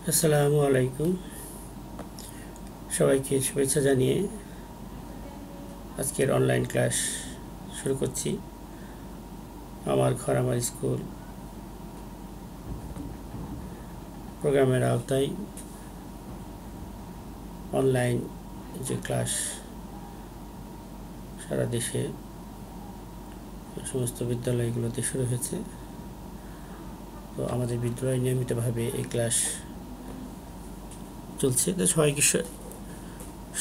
আসসালামু আলাইকুম, সবাইকে শুভেচ্ছা জানিয়ে আজকের অনলাইন ক্লাস শুরু করছি। আমার ঘর আমার স্কুল প্রোগ্রামের আওতায় অনলাইন যে ক্লাস সারা দেশে সমস্ত বিদ্যালয়গুলোতে শুরু হয়েছে। তো আমাদের বিদ্যালয়ে নিয়মিতভাবে এই ক্লাস চলছে। তো সবাইকে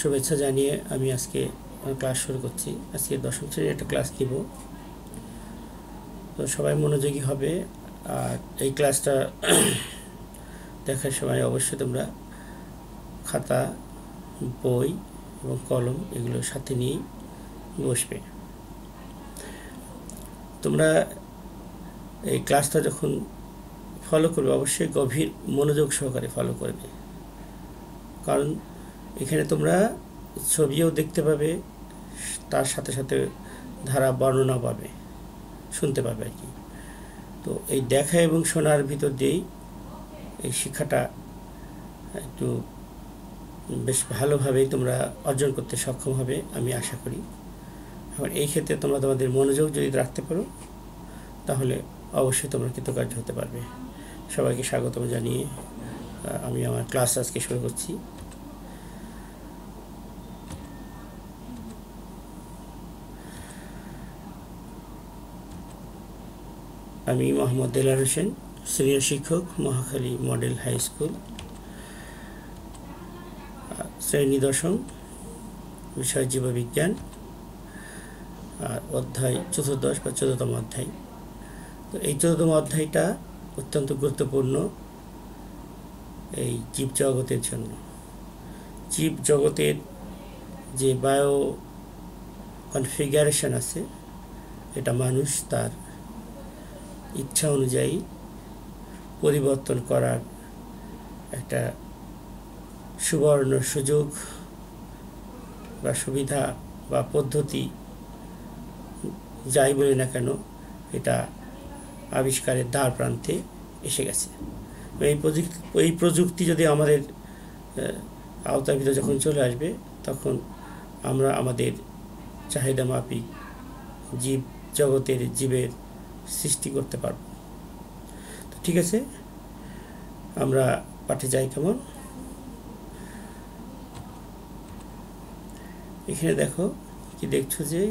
শুভেচ্ছা জানিয়ে আমি আজকে ক্লাস শুরু করছি। আজকে 10ম শ্রেণীর একটা ক্লাস নিব। তো সবাই মনোযোগী হবে। আর এই ক্লাসটা দেখার সময় অবশ্যই তোমরা খাতা, বই এবং কলম এগুলো সাথে নিয়েই বসবে। তোমরা এই ক্লাসটা যখন ফলো করবে অবশ্যই গভীর মনোযোগ সহকারে ফলো করবে, কারণ এখানে তোমরা ছবিও দেখতে পাবে, তার সাথে সাথে ধারা বর্ণনা পাবে, শুনতে পাবে আর কি। তো এই দেখা এবং শোনার ভিতর দিয়েই এই শিক্ষাটা একটু বেশ ভালোভাবেই তোমরা অর্জন করতে সক্ষম হবে আমি আশা করি। এখন এই ক্ষেত্রে তোমরা তোমাদের মনোযোগ যদি রাখতে পারো তাহলে অবশ্যই তোমরা কৃতকার্য হতে পারবে। সবাইকে স্বাগতম জানিয়ে আমি আমার ক্লাস আজকে শুরু করছি। আমি মোহাম্মদ দেলার হোসেন, সিনিয়র শিক্ষক, মহাখালী মডেল হাই স্কুল, শ্রেণী 10ম, বিষয় জীববিজ্ঞান, আর অধ্যায় চতুর্দশ বা 14তম অধ্যায়। তো এই 14তম অধ্যায়টা অত্যন্ত গুরুত্বপূর্ণ এই জীব জগতের জন্য। জীব জগতের যে বায়ো কনফিগারেশন আছে, এটা মানুষ তার ইচ্ছা অনুযায়ী পরিবর্তন করার একটা সুবর্ণ সুযোগ বা সুবিধা বা পদ্ধতি যাই বলি না কেন, এটা আবিষ্কারের দ্বার প্রান্তে এসে গেছে। এই প্রযুক্তি যদি আমাদের আওতার ভিতরে যখন চলে আসবে তখন আমরা আমাদের চাহিদা মাফিক জীব জগতের জীবের সৃষ্টি করতে পারব। তো ঠিক আছে, আমরা পাঠে যাই। কেমন এখানে দেখো, কি দেখছো যে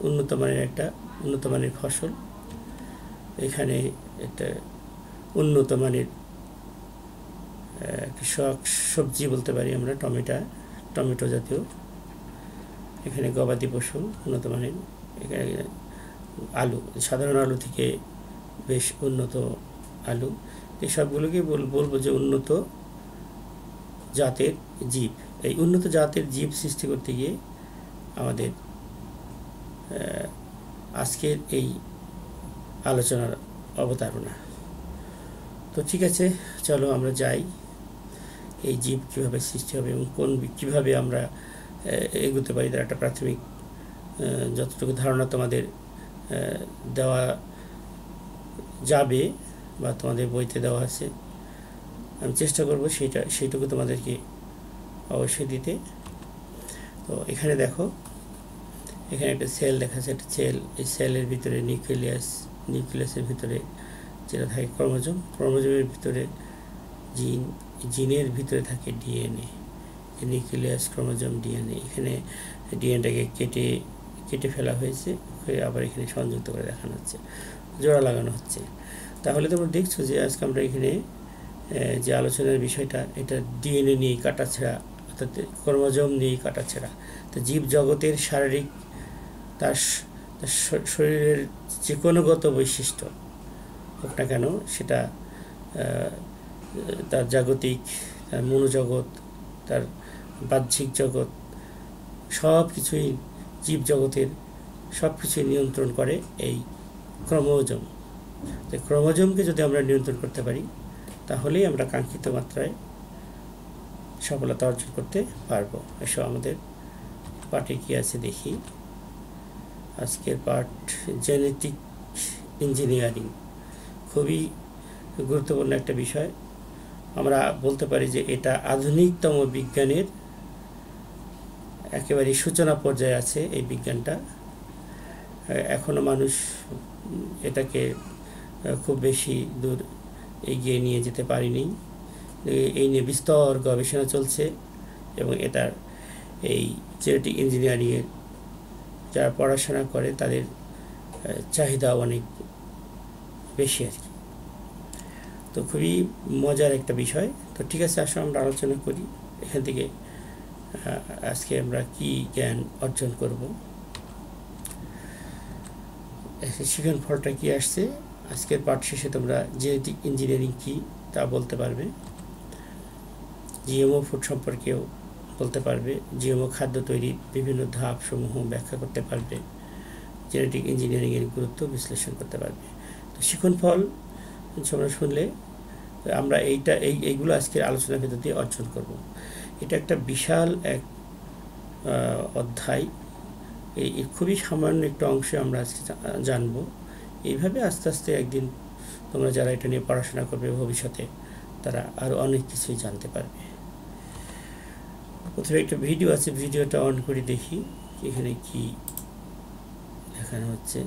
উন্নত মানের ফসল। এখানে একটা উন্নত মানের সবজি বলতে পারি আমরা, টমেটো জাতীয়। এখানে গবাদি পশু উন্নত মানের। এখানে আলু, সাধারণ আলু থেকে বেশ উন্নত আলু। এই সবগুলোকে বলবো যে উন্নত জাতের জীব। এই উন্নত জাতের জীব সৃষ্টি করতে গিয়ে আমাদের আজকের এই আলোচনার অবতারণা। তো ঠিক আছে, চলো আমরা যাই এই জীব কীভাবে সৃষ্টি হবে এবং কীভাবে আমরা এগোতে পারি তার একটা প্রাথমিক যতটুকু ধারণা তোমাদের দেওয়া যাবে বা তোমাদের বইতে দেওয়া আছে, আমি চেষ্টা করবো সেইটুকু তোমাদেরকে অবশ্যই দিতে। তো এখানে দেখো, এখানে একটা সেল দেখা যাচ্ছে, একটা সেল। এই সেলের ভিতরে নিউক্লিয়াসের ভিতরে যেটা থাকে ক্রোমোজোমের ভিতরে জিনের ভিতরে থাকে ডিএনএ। Nucleus, chromosome, DNA. এখানে ডিএনএটাকে কেটে ফেলা হয়েছে, আবার এখানে সংযুক্ত করে দেখানো হচ্ছে, জোড়া লাগানো হচ্ছে। তাহলে তোমরা দেখছো যে আজকে আমরা এখানে যে আলোচনার বিষয়টা, এটা ডিএনএ নিয়েই কাটাছেঁড়া, অর্থাৎ ক্রোমোজোম নিয়েই কাটাছেঁড়া। তো জীব জগতের শারীরিক তার শরীরের যে কোনোগত বৈশিষ্ট্য হোক না কেন, সেটা তার জাগতিক, তার মনোজগৎ, তার বাহ্যিক জগৎ, সব কিছুই জীব জগতের সব কিছুই নিয়ন্ত্রণ করে এই ক্রোমোজোম। তো ক্রোমোজোমকে যদি আমরা নিয়ন্ত্রণ করতে পারি তাহলেই আমরা কাঙ্ক্ষিত মাত্রায় সফলতা অর্জন করতে পারবো। এসব আমাদের পাঠে কী আছে দেখি। আজকের পাঠ জেনেটিক ইঞ্জিনিয়ারিং, খুবই গুরুত্বপূর্ণ একটা বিষয়। আমরা বলতে পারি যে এটা আধুনিকতম বিজ্ঞানের একেবারে সূচনা পর্যায়ে আছে এই বিজ্ঞানটা। এখনো মানুষ এটাকে খুব বেশি দূর এগিয়ে নিয়ে যেতে পারেনি। এই নিয়ে বিস্তর গবেষণা চলছে এবং এটার এই জেনেটিক ইঞ্জিনিয়ারিংয়ের যারা পড়াশোনা করে তাদের চাহিদা অনেক বেশি আর কি। তো খুবই মজার একটা বিষয়। তো ঠিক আছে, আসলে আমরা আলোচনা করি এখান থেকে আজকে আমরা কি জ্ঞান অর্জন করব। শিখন ফলটা কি আসছে, আজকের পাঠ শেষে তোমরা জেনেটিক ইঞ্জিনিয়ারিং কি তা বলতে পারবে, জিএমও ফুড সম্পর্কেও বলতে পারবে, জিএমও খাদ্য তৈরির বিভিন্ন ধাপসমূহ ব্যাখ্যা করতে পারবে, জেনেটিক ইঞ্জিনিয়ারিংয়ের গুরুত্ব বিশ্লেষণ করতে পারবে। তো শিখন ফল তোমরা শুনলে আমরা এইগুলো আজকের আলোচনার ভেতর দিয়ে অর্জন করব। এটা একটা বিশাল এক অধ্যায়, এই খুবই সামান্য একটা অংশ আমরা আজকে জানবো। এইভাবে আস্তে আস্তে একদিন তোমরা যারা এটা নিয়ে পড়াশোনা করবে ভবিষ্যতে তারা আরও অনেক কিছুই জানতে পারবে। প্রথমে একটা ভিডিও আছে, ভিডিওটা অন করে দেখি এখানে কি দেখানো হচ্ছে।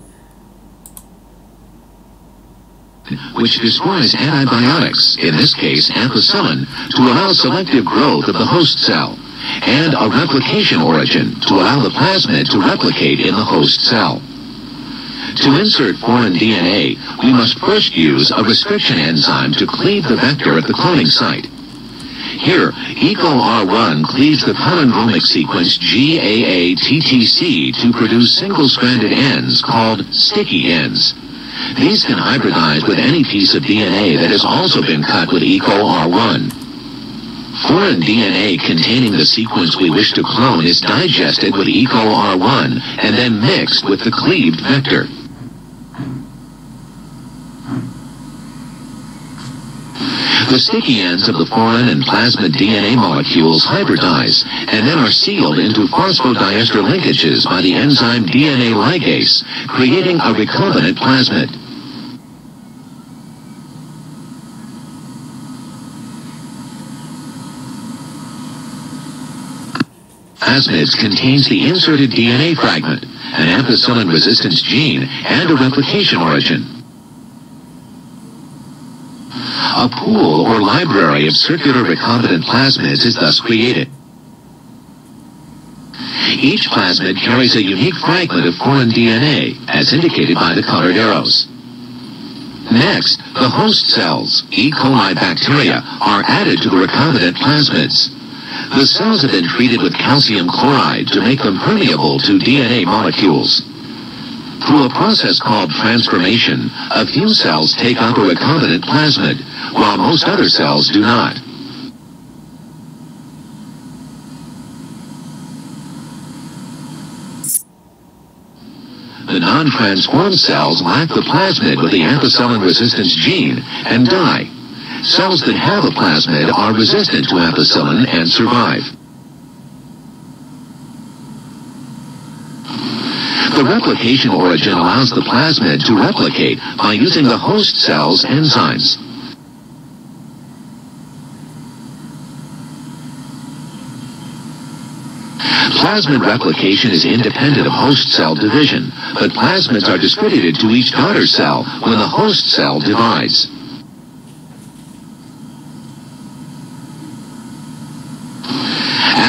Which destroys antibiotics, in this case ampicillin, to allow selective growth of the host cell, and a replication origin to allow the plasmid to replicate in the host cell. To insert foreign DNA, we must first use a restriction enzyme to cleave the vector at the cloning site. Here, EcoR1 cleaves the palindromic sequence GAATTC to produce single-stranded ends called sticky ends. These can hybridize with any piece of DNA that has also been cut with EcoR1. Foreign DNA containing the sequence we wish to clone is digested with EcoR1 and then mixed with the cleaved vector. The sticky ends of the foreign and plasmid DNA molecules hybridize and then are sealed into phosphodiester linkages by the enzyme DNA ligase, creating a recombinant plasmid. Plasmids contains the inserted DNA fragment, an ampicillin resistance gene, and a replication origin. A pool or library of circular recombinant plasmids is thus created. Each plasmid carries a unique fragment of foreign DNA, as indicated by the colored arrows. Next, the host cells, E. coli bacteria, are added to the recombinant plasmids. The cells have been treated with calcium chloride to make them permeable to DNA molecules. Through a process called transformation, a few cells take up a recombinant plasmid, while most other cells do not. The non-transformed cells lack the plasmid with the ampicillin resistance gene and die. Cells that have a plasmid are resistant to ampicillin and survive. The replication origin allows the plasmid to replicate by using the host cell's enzymes. Plasmid replication is independent of host cell division, but plasmids are distributed to each daughter cell when the host cell divides.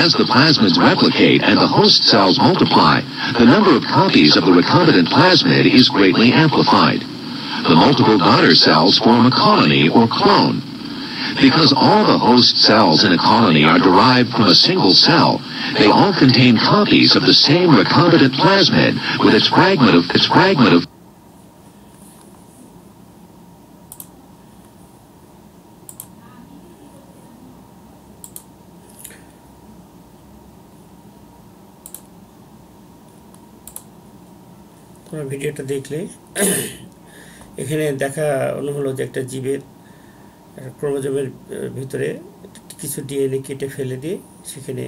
As the plasmids replicate and the host cells multiply, the number of copies of the recombinant plasmid is greatly amplified. The multiple daughter cells form a colony or clone. Because all the host cells in a colony are derived from a single cell, they all contain copies of the same recombinant plasmid with its fragment of তোমরা ভিডিওটা দেখলে এখানে দেখানো হলো যে একটা জীবের ক্রোমোজোমের ভিতরে কিছু ডিএনএ কেটে ফেলে দিয়ে সেখানে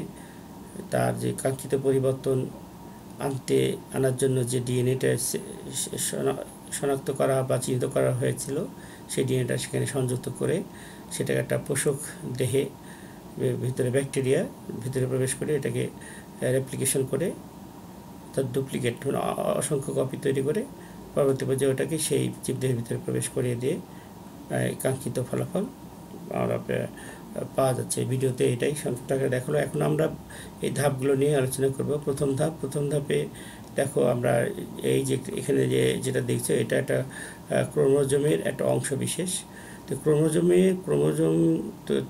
তার যে কাঙ্ক্ষিত পরিবর্তন আনার জন্য যে ডিএনএটা শনাক্ত করা বা চিহ্নিত করা হয়েছিল সেই ডিএনএটা সেখানে সংযুক্ত করে সেটাকে একটা পোষক দেহে ভিতরে ব্যাকটেরিয়া ভিতরে প্রবেশ করে এটাকে রেপ্লিকেশন করে তার ডুপ্লিকেট অসংখ্য কপি তৈরি করে পরবর্তী পর্যায়ে ওটাকে সেই জীবদেহের ভিতরে প্রবেশ করিয়ে দিয়ে কাঙ্ক্ষিত ফলাফল আমরা পাওয়া যাচ্ছে। ভিডিওতে এটাই সংক্ষিপ্ত দেখালো। এখন আমরা এই ধাপগুলো নিয়ে আলোচনা করব। প্রথম ধাপে দেখো আমরা এই যে এখানে যেটা দেখছো এটা একটা ক্রোমোজোমের একটা অংশ বিশেষ। তো ক্রোমোজোম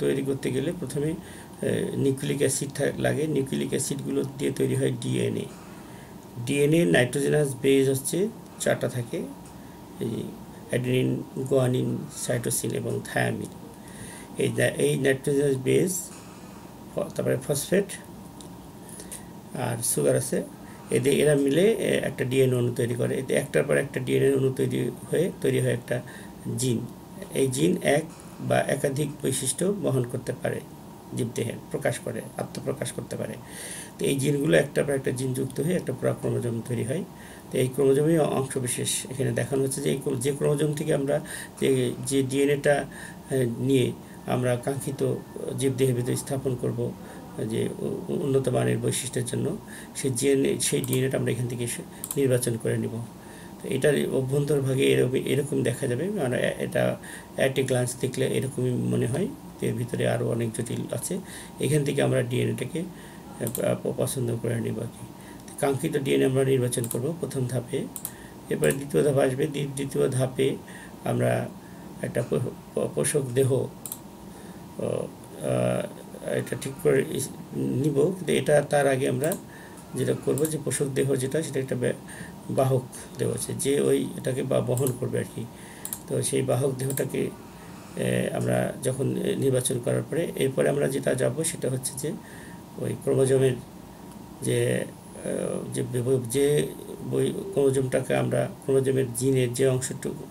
তৈরি করতে গেলে প্রথমে নিউক্লিক অ্যাসিড লাগে। নিউক্লিক অ্যাসিডগুলো দিয়ে তৈরি হয় ডিএনএ নাইট্রোজেনাস বেস হচ্ছে 4টা থাকে, এই অ্যাডেনিন, গুয়ানিন, সাইটোসিন এবং থায়ামিন। এই নাইট্রোজেনাস বেস, তারপরে ফসফেট আর সুগার আছে, এরা মিলে একটা ডিএনএ অণু তৈরি করে। এতে একটার পর একটা ডিএনএ অণু তৈরি হয় একটা জিন। এই জিন এক বা একাধিক বৈশিষ্ট্য বহন করতে পারে, জীবদেহে আত্মপ্রকাশ করতে পারে। তো এই জিনগুলো একটার পর একটা জিন যুক্ত হয়ে একটা পুরো ক্রোমোজোম তৈরি হয়। তো এই ক্রোমোজোমই অংশ বিশেষ এখানে দেখানো হচ্ছে যে ক্রোমোজোম থেকে আমরা যে ডিএনএটা নিয়ে আমরা কাঙ্ক্ষিত জীবদেহের ভিতরে স্থাপন করব যে উন্নত মানের বৈশিষ্ট্যের জন্য, সেই ডিএনএটা আমরা এখান থেকে নির্বাচন করে নিব। তো এটার অভ্যন্তরভাগে এরকম দেখা যাবে। মানে এটা অ্যাট এ গ্লান্স দেখলে এরকমই মনে হয়, এর ভিতরে আরও অনেক জটিল আছে। এখান থেকে আমরা ডিএনএটাকে পছন্দ করে নিব আর কি। কাঙ্ক্ষিত ডিএনএ আমরা নির্বাচন করব প্রথম ধাপে। এরপরে দ্বিতীয় ধাপ আসবে। দ্বিতীয় ধাপে আমরা একটা পোষক দেহ এটা ঠিক করে নিব। কিন্তু এটা তার আগে আমরা যেটা করব, যে পোষক দেহ যেটা, সেটা একটা বাহক দেহ আছে, যে এটাকে বহন করবে আর কি। তো সেই বাহক দেহটাকে আমরা যখন নির্বাচন করার পরে এরপরে আমরা যেটা যাব সেটা হচ্ছে যে ওই ক্রোমোজোমের যে ক্রোমোজোমটাকে আমরা ক্রোমোজোমের জিনের যে অংশটুকু,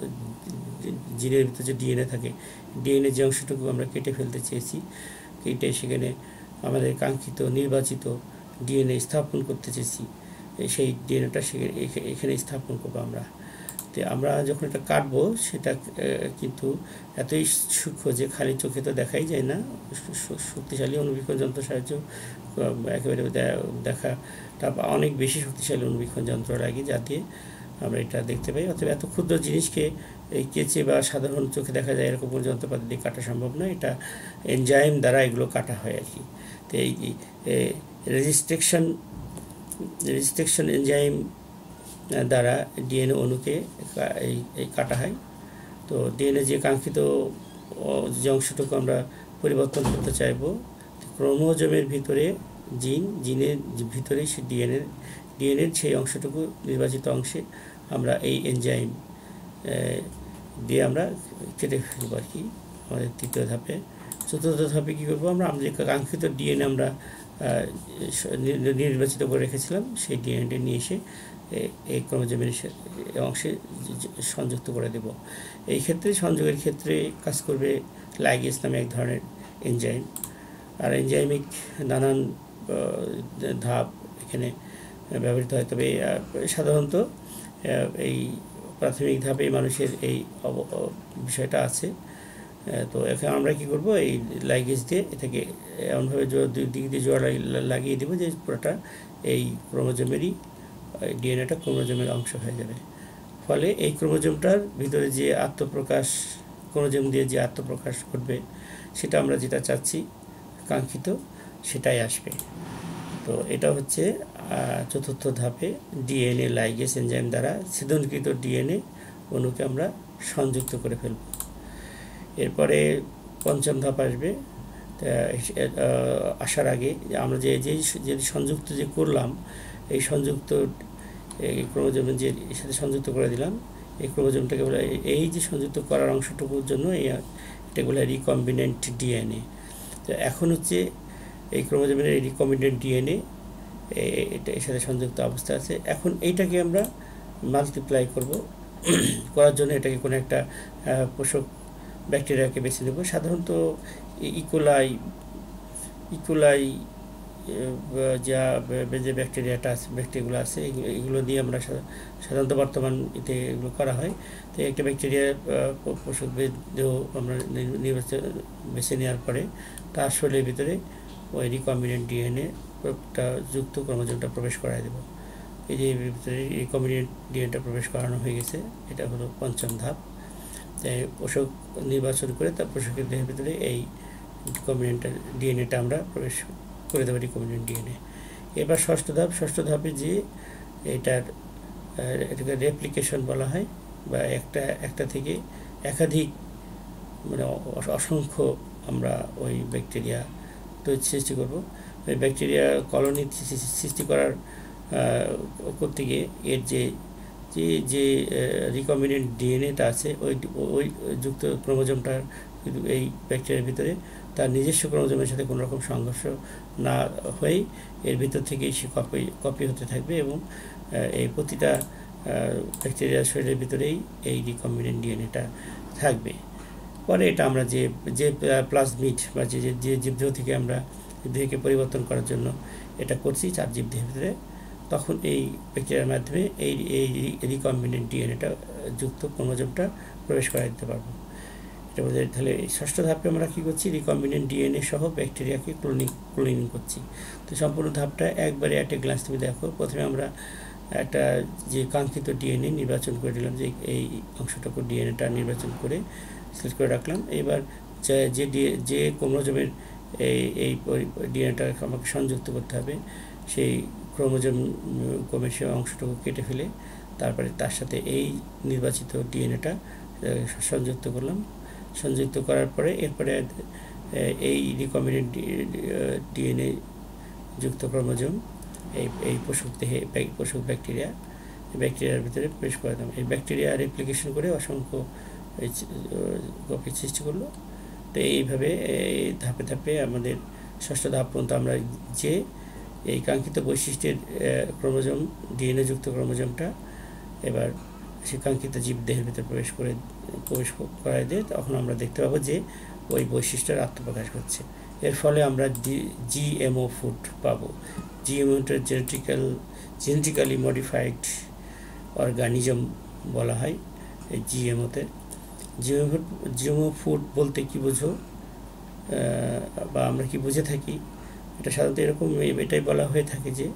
জিনের ভিতরে যে ডিএনএ থাকে, ডিএনএ যে অংশটুকু আমরা কেটে ফেলতে চেয়েছি, কেটে সেখানে আমাদের কাঙ্ক্ষিত নির্বাচিত ডিএনএ স্থাপন করতে চেয়েছি, সেই ডিএনএটা এখানে স্থাপন করবো আমরা। তো আমরা যখন এটা কাটবো সেটা কিন্তু এতই সূক্ষ্ম যে খালি চোখে তো দেখাই যায় না। শক্তিশালী অণুবীক্ষণ যন্ত্র সাহায্য একেবারে দেখাটা অনেক বেশি শক্তিশালী অণুবীক্ষণ যন্ত্র লাগে, যাতে আমরা এটা দেখতে পাই। অথবা এত ক্ষুদ্র জিনিসকে এই কেচে বা সাধারণ চোখে দেখা যায় এরকম যন্ত্রপাতি দিয়ে কাটা সম্ভব নয়। এটা এনজাইম দ্বারা এগুলো কাটা হয় আর কি। তো এই রেজিস্ট্রেকশন এনজাইম দ্বারা ডিএনএ অণুকে এই কাটা হয়। তো ডিএনএ যে কাঙ্ক্ষিত যে অংশটুকু আমরা পরিবর্তন করতে চাইব, ক্রোমোজোমের ভিতরে জিনের ভিতরে সে ডিএনএর সেই অংশটুকু নির্বাচিত অংশে আমরা এই এনজাইম দিয়ে আমরা কেটে ফেলব আর কি আমাদের তৃতীয় ধাপে। চতুর্থ ধাপে কী করবো, আমরা যে কাঙ্ক্ষিত ডিএনএ আমরা নির্বাচিত করে রেখেছিলাম, সেই ডিএনএ নিয়ে এসে এই ক্রোমোজোমের অংশে সংযুক্ত করে দেব। এই ক্ষেত্রে সংযোগের ক্ষেত্রে কাজ করবে লাইগেজ নামে এক ধরনের এনজাইম। আর এনজাইমিক নানান ধাপ এখানে ব্যবহৃত হয়। তবে সাধারণত এই প্রাথমিক ধাপে মানুষের এই বিষয়টা আছে। তো এখানে আমরা কী করবো, এই লাইগেজ দিয়ে এটাকে এমনভাবে দুই দিক দিয়ে জোড়া লাগিয়ে দেবো যে পুরোটা এই ক্রোমোজোমেরই ডিএনএটা ক্রোমোজোমের অংশ হয়ে যাবে। ফলে এই ক্রোমোজোমটার ভিতরে যে ক্রোমোজোম দিয়ে যে আত্মপ্রকাশ ঘটবে, সেটা আমরা যেটা চাচ্ছি কাঙ্ক্ষিত সেটাই আসবে। তো এটা হচ্ছে চতুর্থ ধাপে ডিএনএ লাইগেজ এনজাইম দ্বারা ছেদনকৃত ডিএনএ অণুকে আমরা সংযুক্ত করে ফেলব। এরপরে পঞ্চম ধাপ আসবে। আসার আগে আমরা যে সংযুক্ত যে করলাম, এই সংযুক্ত এই ক্রোমোজোমের যে সাথে সংযুক্ত করে দিলাম, এই ক্রোমোজোমটাকে বলে, এই যে সংযুক্ত করার অংশটুকুর জন্য এটা বলে রিকম্বিনেন্ট ডিএনএ। তো এখন হচ্ছে এই ক্রোমোজোমের এই রিকম্বিনেন্ট ডিএনএ এটা এর সাথে সংযুক্ত অবস্থা আছে। এখন এইটাকে আমরা মাল্টিপ্লাই করার জন্য এটাকে কোনো একটা পোষক ব্যাকটেরিয়াকে বেছে নেব। সাধারণত ইকোলাই যে ব্যাকটেরিয়াটা আছে, ব্যাকটেরিয়াগুলো আছে, এগুলো দিয়ে আমরা সাধারণত বর্তমান এতে এগুলো করা হয়। তো একটা ব্যাকটেরিয়া পশুর দেহ আমরা বেছে নেওয়ার পরে তার শরীরের ভিতরে ওই রিকম্বিনেন্ট ডিএনএটা যুক্ত ক্রোমোজোমটা প্রবেশ করায় দেব। এই যে ভিতরে রিকম্বিনেন্ট ডিএনএটা প্রবেশ করানো হয়ে গেছে, এটা হলো পঞ্চম ধাপ। তাই পোষক নির্বাচন করে তার পোষকের দেহের ভিতরে এই রিকম্বিনেন্ট ডিএনএটা আমরা প্রবেশ করে দেবো, রিকম্বিনেন্ট ডিএনএ। এবার ষষ্ঠ ধাপে যে এটাকে রেপ্লিকেশন বলা হয়, বা একটা থেকে একাধিক মানে অসংখ্য আমরা ওই ব্যাকটেরিয়া সৃষ্টি করব। ওই ব্যাকটেরিয়া কলোনি সৃষ্টি করতে গিয়ে এর যে রিকম্বিনেন্ট ডিএনএটা আছে ওই যুক্ত ক্রোমোজোমটার এই ব্যাকটেরিয়ার ভিতরে তার নিজস্ব ক্রোমোজোমের সাথে কোনো রকম সংঘর্ষ না হয়েই এর ভিতর থেকেই সে কপি হতে থাকবে, এবং এই প্রতিটা ব্যাকটেরিয়ার শরীরের ভিতরেই এই রিকম্বিনেন্ট ডিএনএটা থাকবে। পরে এটা আমরা যে প্লাজমিড বা যে জীবদেহ থেকে আমরা জীবদেহকে পরিবর্তন করার জন্য এটা করছি 4 জীবদেহের ভিতরে, তখন এই ব্যাকটেরিয়ার মাধ্যমে এই রিকম্বিনেন্ট ডিএনএটা যুক্ত ক্রোমোজোমটা প্রবেশ করাই দিতে পারবো। এটা বলতে তাহলে এই ষষ্ঠ ধাপে আমরা কী করছি, রিকম্বিনেন্ট ডিএনএ সহ ব্যাকটেরিয়াকে ক্লোনিং করছি। তো সম্পূর্ণ ধাপটা একবারে একটা গ্লান্স তুমি দেখো। প্রথমে আমরা একটা যে কাঙ্ক্ষিত ডিএনএ নির্বাচন করে দিলাম, যে এই অংশটুকু ডিএনএটা নির্বাচন করে সিলেক্ট করে রাখলাম। এবার যে ক্রোমোজোমের এই ডিএনএটা আমাকে সংযুক্ত করতে হবে, সেই ক্রোমোজোমের সেই অংশটুকু কেটে ফেলে তারপরে তার সাথে এই নির্বাচিত ডিএনএটা সংযুক্ত করলাম। সংযুক্ত করার পরে এরপরে এই রিকম্বিনেন্ট ডিএনএ যুক্ত ক্রোমোজোম এই পোষক ব্যাকটেরিয়ার ভিতরে প্রবেশ করে দিলাম। এই ব্যাকটেরিয়া রেপ্লিকেশন করে অসংখ্য কপি সৃষ্টি করলো। তো এইভাবে ধাপে ধাপে আমাদের ষষ্ঠ ধাপ পর্যন্ত আমরা যে এই কাঙ্ক্ষিত বৈশিষ্ট্যের ক্রোমোজোম ডিএনএ যুক্ত ক্রোমোজোমটা এবার সে কাঙ্ক্ষিত জীবদেহের ভিতরে প্রবেশ করায় দিয়ে তখন আমরা দেখতে পাবো যে ওই বৈশিষ্ট্যের আত্মপ্রকাশ ঘটছে। এর ফলে আমরা জিএমও ফুড পাবো। জিএমওটা জেনেটিক্যালি মডিফাইড অর্গানিজম বলা হয় এই জিএমওতে। জিএমও ফুড বলতে কি বোঝো বা আমরা কি বুঝে থাকি, এটা সাধারণত এরকম এটাই বলা হয়ে থাকে যে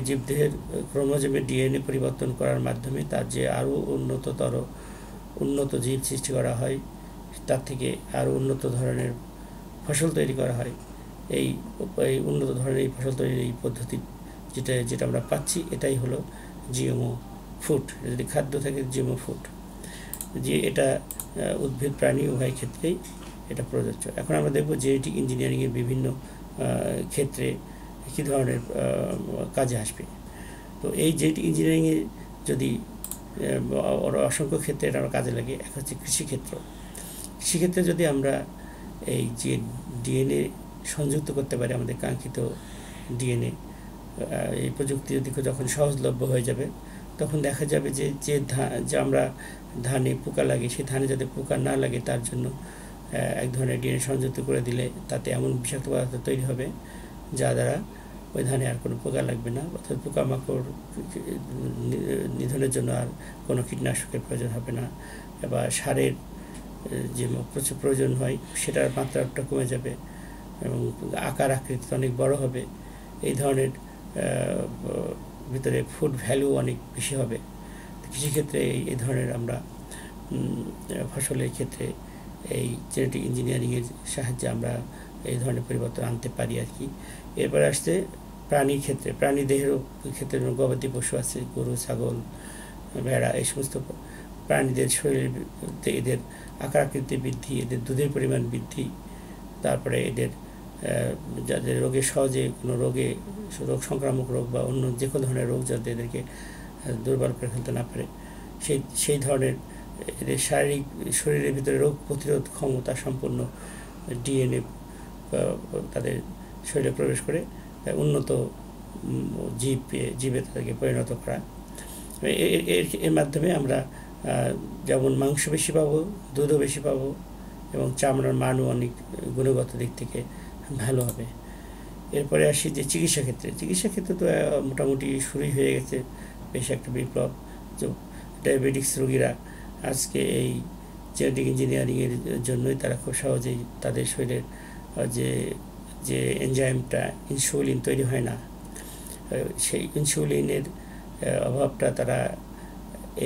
জীবদেহের ক্রোমোজোমের ডিএনএ পরিবর্তন করার মাধ্যমে তার যে আরও উন্নত জীব সৃষ্টি করা হয়, তার থেকে আরও উন্নত ধরনের ফসল তৈরি করা হয়। এই উন্নত ধরনের এই ফসল তৈরির এই পদ্ধতি যেটা আমরা পাচ্ছি, এটাই হলো জিএমও ফুড। যদি খাদ্য থাকে জিএমও ফুড, যে এটা উদ্ভিদ প্রাণী উভয় ক্ষেত্রেই এটা প্রযোজ্য। এখন আমরা দেখব জেনেটিক ইঞ্জিনিয়ারিংয়ের বিভিন্ন ক্ষেত্রে কী ধরনের কাজে আসবে। তো এই জেনেটিক ইঞ্জিনিয়ারিংয়ে যদি অসংখ্য ক্ষেত্রে এটা আমরা কাজে লাগে। এক হচ্ছে কৃষিক্ষেত্রে যদি আমরা এই যে ডিএনএ সংযুক্ত করতে পারি আমাদের কাঙ্ক্ষিত ডিএনএ, এই প্রযুক্তি যদি যখন সহজলভ্য হয়ে যাবে, তখন দেখা যাবে যে আমরা ধানে পোকা লাগে, সেই ধানে যাতে পোকা না লাগে তার জন্য এক ধরনের ডিএনএ সংযুক্ত করে দিলে তাতে এমন বিষাক্ত পদার্থ তৈরি হবে যা দ্বারা ওই ধানে আর কোনো পোকা লাগবে না, অর্থাৎ পোকামাকড় নিধনের জন্য আর কোনো কীটনাশকের প্রয়োজন হবে না, বা সারের যে প্রচুর প্রয়োজন হয় সেটার মাত্রাটা কমে যাবে এবং আকার আকৃতি অনেক বড় হবে। এই ধরনের ভিতরে ফুড ভ্যালু অনেক বেশি হবে। কৃষিক্ষেত্রে এই ধরনের আমরা ফসলের ক্ষেত্রে এই জেনেটিক ইঞ্জিনিয়ারিংয়ের সাহায্যে আমরা এই ধরনের পরিবর্তন আনতে পারি আর কি। এরপর আসছে প্রাণীর ক্ষেত্রে। প্রাণী দেহেরও ক্ষেত্রে গবাদি পশু আছে, গরু, ছাগল, ভেড়া, এই সমস্ত প্রাণীদের শরীরে এদের আকার আকৃতি বৃদ্ধি, এদের দুধের পরিমাণ বৃদ্ধি, তারপরে এদের যাদের রোগে সহজে কোনো রোগ সংক্রামক রোগ বা অন্য যে কোনো ধরনের রোগ যাতে এদেরকে দুর্বল করে ফেলতে না পারে, সেই ধরনের এদের শরীরের ভিতরে রোগ প্রতিরোধ ক্ষমতা সম্পন্ন ডিএনএ তাদের শরীরে প্রবেশ করে উন্নত জীবে তাদেরকে পরিণত করা। এর মাধ্যমে আমরা যেমন মাংস বেশি পাবো, দুধও বেশি পাবো এবং চামড়ার মানও অনেক গুণগত দিক থেকে ভালো হবে। এরপরে আসি যে চিকিৎসা ক্ষেত্রে তো মোটামুটি শুরুই হয়ে গেছে বেশ একটা বিপ্লব। যে ডায়াবেটিক্স রোগীরা আজকে এই জেনেটিক ইঞ্জিনিয়ারিংয়ের জন্যই তারা খুব সহজেই তাদের শরীরের যে যে এনজাইমটা ইনসুলিন তৈরি হয় না, সেই ইনসুলিনের অভাবটা তারা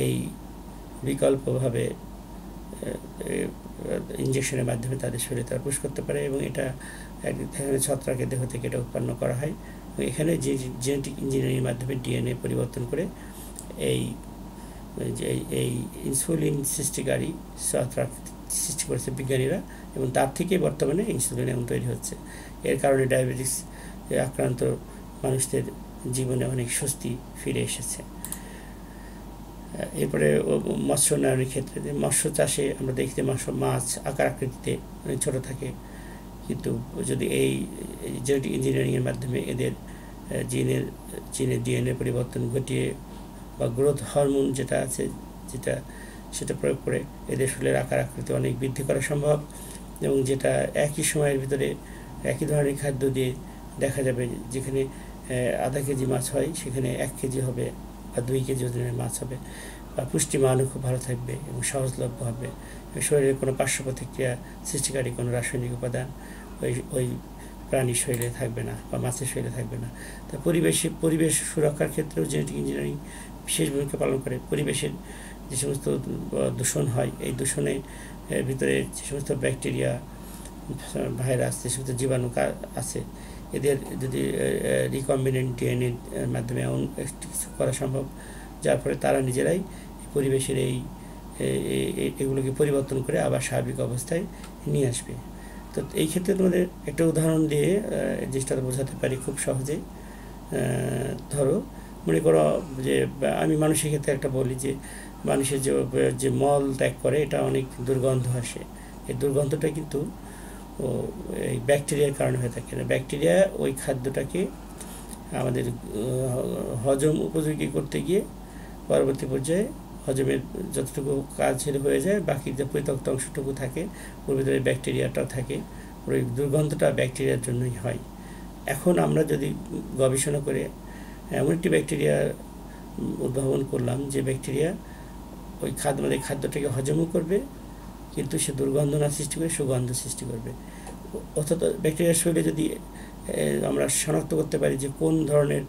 এই বিকল্পভাবে ইঞ্জেকশনের মাধ্যমে তাদের শরীরে তারা পুশ করতে পারে, এবং এটা এখানে ছত্রাকের দেহ থেকে এটা উৎপন্ন করা হয়। এবং এখানে যে জেনেটিক ইঞ্জিনিয়ারিংয়ের মাধ্যমে ডিএনএ পরিবর্তন করে এই এই ইনসুলিন সৃষ্টিকারী ছত্রাক সৃষ্টি করেছে বিজ্ঞানীরা, এবং তার থেকেই বর্তমানে ইনসুলিন এখন তৈরি হচ্ছে। এর কারণে ডায়াবেটিস আক্রান্ত মানুষদের জীবনে অনেক স্বস্তি ফিরে এসেছে। এরপরে মৎস্য উন্নয়নের ক্ষেত্রে মৎস্য চাষে আমরা দেখতে মাছ আকার আকৃতিতে অনেক ছোটো থাকে, কিন্তু যদি এই জেনেটিক ইঞ্জিনিয়ারিংয়ের মাধ্যমে এদের জিনের ডিএনএ পরিবর্তন ঘটিয়ে বা গ্রোথ হরমোন যেটা আছে সেটা প্রয়োগ করে এদের শরীরের আকার আকৃতি অনেক বৃদ্ধি করা সম্ভব, এবং যেটা একই সময়ের ভিতরে একই ধরনের খাদ্য দিয়ে দেখা যাবে যেখানে আধা কেজি মাছ হয় সেখানে 1 কেজি হবে বা 2 কেজি ওজনের মাছ হবে, বা পুষ্টিমানও খুব ভালো থাকবে এবং সহজলভ্য হবে। শরীরে কোনো পার্শ্ব প্রতিক্রিয়া সৃষ্টিকারী কোনো রাসায়নিক উপাদান ওই প্রাণীর শরীরে থাকবে না বা মাছের শরীরে থাকবে না। তা পরিবেশ সুরক্ষার ক্ষেত্রেও জেনেটিক ইঞ্জিনিয়ারিং বিশেষ ভূমিকা পালন করে। পরিবেশের যে সমস্ত দূষণ হয়, এই দূষণের ভিতরে যে সমস্ত ব্যাকটেরিয়া, ভাইরাস, যে সমস্ত জীবাণু আছে, এদের যদি রিকম্বিনেন্ট ডিএনএর মাধ্যমে এমন কিছু করা সম্ভব যার ফলে তারা নিজেরাই পরিবেশের এগুলোকে পরিবর্তন করে আবার স্বাভাবিক অবস্থায় নিয়ে আসবে। তো এই ক্ষেত্রে তোমাদের একটা উদাহরণ দিয়ে জিনিসটা বোঝাতে পারি খুব সহজেই। ধরো মনে করো যে আমি মানুষের ক্ষেত্রে একটা বলি যে মানুষের যে মল ত্যাগ করে এটা অনেক দুর্গন্ধ আসে। এই দুর্গন্ধটা কিন্তু এই ব্যাকটেরিয়ার কারণে হয়ে থাকে না। ব্যাকটেরিয়া ওই খাদ্যটাকে আমাদের হজম উপযোগী করতে গিয়ে পরবর্তী পর্যায়ে হজমের যতটুকু কাজ হয়ে যায়, বাকি যে পরিত্যক্ত অংশটুকু থাকে ওর ভিতরে ব্যাকটেরিয়াটাও থাকে, ওই দুর্গন্ধটা ব্যাকটেরিয়ার জন্যই হয়। এখন আমরা যদি গবেষণা করে এমন একটি ব্যাকটেরিয়া উদ্ভাবন করলাম যে ব্যাকটেরিয়া ওই খাদ্যটাকে হজমও করবে, কিন্তু সে দুর্গন্ধ না সৃষ্টি করে সুগন্ধ সৃষ্টি করবে। অর্থাৎ ব্যাকটেরিয়ার শরীরে যদি আমরা শনাক্ত করতে পারি যে কোন ধরনের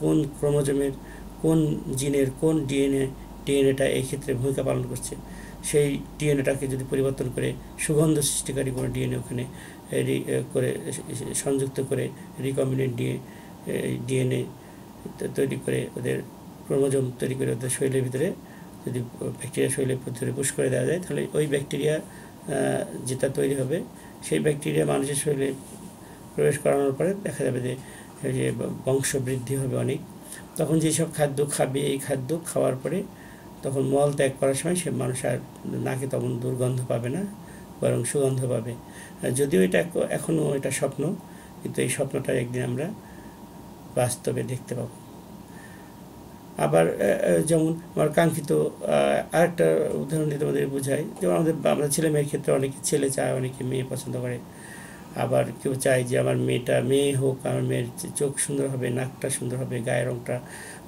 কোন ক্রোমোজোমের কোন জিনের কোন ডিএনএটা এই ক্ষেত্রে ভূমিকা পালন করছে, সেই ডিএনএটাকে যদি পরিবর্তন করে সুগন্ধ সৃষ্টিকারী কোনো ডিএনএ ওখানে করে সংযুক্ত করে রিকম্বিনেন্ট ডিএনএ তৈরি করে ওদের ক্রোমোজোম তৈরি করে ওদের শরীরের ভিতরে যদি ব্যাকটেরিয়া শরীরের ভিতরে পুশ করে দেওয়া যায়, তাহলে ওই ব্যাকটেরিয়া যেটা তৈরি হবে সেই ব্যাকটেরিয়া মানুষের শরীরে প্রবেশ করানোর পরে দেখা যাবে যে বংশবৃদ্ধি হবে অনেক। তখন যেসব খাদ্য খাবে, এই খাদ্য খাওয়ার পরে তখন মল ত্যাগ করার সময় সে মানুষ আর নাকে তখন দুর্গন্ধ পাবে না, বরং সুগন্ধ পাবে। যদিও এটা এখনও এটা স্বপ্ন, কিন্তু এই স্বপ্নটা একদিন আমরা বাস্তবে দেখতে পাবো। আবার যেমন আমার কাঙ্ক্ষিত আরেকটা উদাহরণ দিয়ে তোমাদের বোঝাই, যেমন আমরা ছেলে মেয়ের ক্ষেত্রে অনেকে ছেলে চায়, অনেকে মেয়ে পছন্দ করে। আবার কেউ চায় যে আমার মেয়েটা মেয়ে হোক, আমার মেয়ের চোখ সুন্দর হবে, নাকটা সুন্দর হবে, গায়ের রঙটা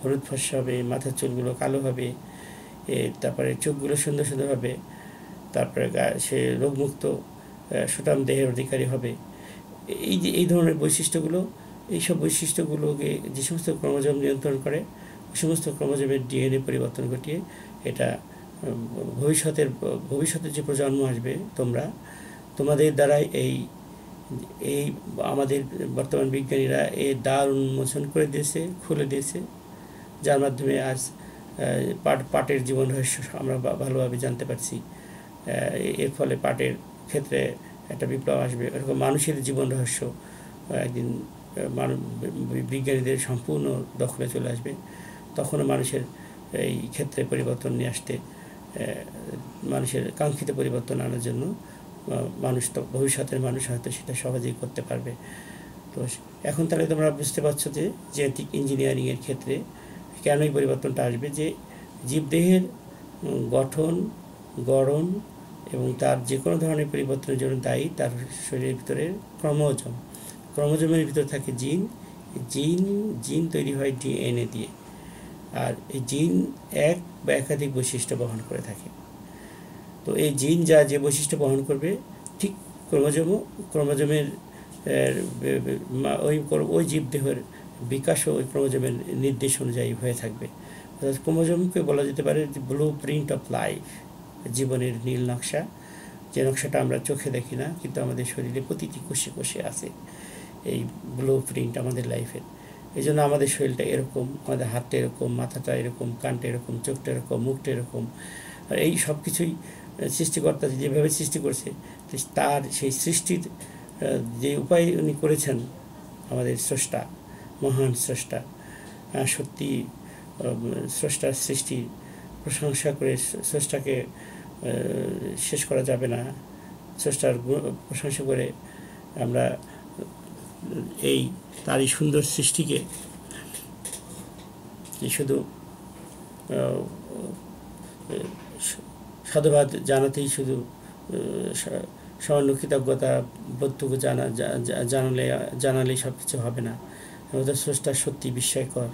হলুদ ফর্সা হবে, মাথার চুলগুলো কালো হবে, তারপরে চোখগুলো সুন্দর সুন্দর হবে, তারপরে সে রোগমুক্ত সুঠাম দেহের অধিকারী হবে। এই ধরনের বৈশিষ্ট্যগুলো, এইসব বৈশিষ্ট্যগুলোকে যে সমস্ত ক্রোমোজোম নিয়ন্ত্রণ করে, ওই সমস্ত ক্রোমোজোমের ডিএনএ পরিবর্তন ঘটিয়ে এটা ভবিষ্যতের যে প্রজন্ম আসবে, তোমাদের দ্বারাই এই আমাদের বর্তমান বিজ্ঞানীরা এই দ্বার উন্মোচন করে দিয়েছে, খুলে দিয়েছে, যার মাধ্যমে আজ পাটের জীবন রহস্য আমরা ভালোভাবে জানতে পারছি। এর ফলে পাটের ক্ষেত্রে একটা বিপ্লব আসবে। এরকম মানুষের জীবন রহস্য একদিন বিজ্ঞানীদের সম্পূর্ণ দখলে চলে আসবে। তখনও মানুষের এই ক্ষেত্রে পরিবর্তন নিয়ে আসতে, মানুষের কাঙ্ক্ষিত পরিবর্তন আনার জন্য ভবিষ্যতের মানুষ হয়তো সেটা সহজেই করতে পারবে। তো এখন তাহলে তোমরা বুঝতে পারছো যে জেনেটিক ইঞ্জিনিয়ারিংয়ের ক্ষেত্রে কেন এই পরিবর্তনটা আসবে, যে জীবদেহের গঠন, গড়ন, এবং তার যে কোনো ধরনের পরিবর্তনের জন্য দায়ী তার শরীরের ভিতরে ক্রোমোজোমের ভিতরে থাকে জিন তৈরি হয় ডিএনএ দিয়ে, আর এই জিন এক বা একাধিক বৈশিষ্ট্য বহন করে থাকে। তো এই জিন যে বৈশিষ্ট্য বহন করবে, ঠিক ক্রোমোজোমের ওই জীবদেহের বিকাশও ওই ক্রোমোজোমের নির্দেশ অনুযায়ী হয়ে থাকবে। অর্থাৎ ক্রোমোজোমকে বলা যেতে পারে ব্লু প্রিন্ট অফ লাইফ, জীবনের নীল নকশা, যে নকশাটা আমরা চোখে দেখি না, কিন্তু আমাদের শরীরে প্রতিটি কোষে কোষে আছে এই ব্লু প্রিন্ট আমাদের লাইফের। এই জন্য আমাদের শরীরটা এরকম, আমাদের হাতটা এরকম, মাথাটা এরকম, কানটা এরকম, চোখটা এরকম, মুখটা এরকম। আর এই সব কিছুই সৃষ্টিকর্তা যেভাবে সৃষ্টি করছে, তার সেই সৃষ্টির যে উপায় উনি করেছেন, আমাদের স্রষ্টা, মহান স্রষ্টা, সত্যি স্রষ্টার সৃষ্টি প্রশংসা করে স্রষ্টাকে শেষ করা যাবে না। স্রষ্টার প্রশংসা করে আমরা এই তারই সুন্দর সৃষ্টিকে শুধু সাধুবাদ জানাতেই শুধু সামান্য কৃতজ্ঞতা বোধটুকু জানালেই সব কিছু হবে না। আমাদের স্রষ্টা সত্যি বিস্ময়কর